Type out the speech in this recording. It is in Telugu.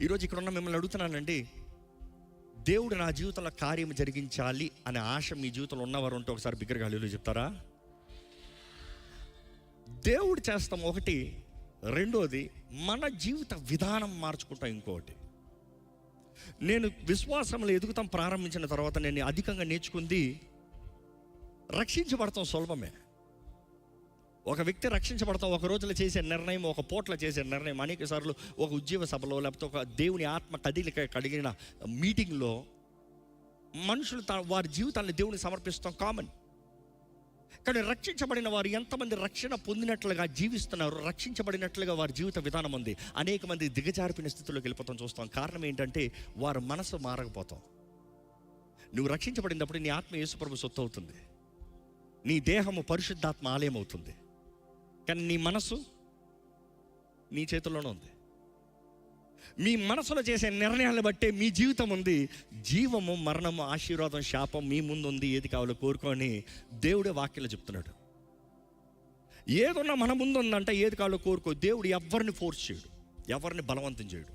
ఈరోజు ఇక్కడ ఉన్న మిమ్మల్ని అడుగుతున్నానండి, దేవుడు నా జీవితంలో కార్యం జరిగించాలి అనే ఆశ మీ జీవితంలో ఉన్నవారు ఉంటే ఒకసారి బిగ్గరగా హల్లెలూయా చెప్తారా? దేవుడు చేస్తాం ఒకటి, రెండోది మన జీవిత విధానం మార్చుకుంటాం ఇంకొకటి. నేను విశ్వాసంలో ఎదుగుతాం ప్రారంభించిన తర్వాత నేను అధికంగా నేర్చుకుంది, రక్షించబడతాం సులభమే. ఒక వ్యక్తి రక్షించబడతాం ఒక రోజులో చేసే నిర్ణయం, ఒక పూటలో చేసే నిర్ణయం అనేక సార్లు ఒక ఉద్యోగ సభలో లేకపోతే ఒక దేవుని ఆత్మ కదిలిక కలిగిన మీటింగ్లో మనుషులు వారి జీవితాన్ని దేవునికి సమర్పిస్తాం కామన్. కానీ రక్షించబడిన వారు ఎంతమంది రక్షణ పొందినట్లుగా జీవిస్తున్నారు, రక్షించబడినట్లుగా వారి జీవిత విధానం ఉంది. అనేక మంది దిగజారిపోయిన స్థితిలోకి వెళ్ళిపోతాం చూస్తాం. కారణం ఏంటంటే వారి మనసు మారకపోతాం. నువ్వు రక్షించబడినప్పుడు నీ ఆత్మ యేసుప్రభు సొత్తు అవుతుంది, నీ దేహము పరిశుద్ధాత్మ ఆలయం అవుతుంది. కానీ నీ మనసు నీ చేతుల్లోనే ఉంది. మీ మనసులో చేసే నిర్ణయాలను బట్టే మీ జీవితం ఉంది. జీవము, మరణము, ఆశీర్వాదం, శాపం మీ ముందు ఉంది. ఏది కావాలో కోరుకొని దేవుడే వాక్యంలో చెప్తున్నాడు. ఏదున్నా మన ముందు ఉందంటే ఏది కావాలో కోరుకో. దేవుడు ఎవరిని ఫోర్స్ చేయడు, ఎవరిని బలవంతం చేయడు.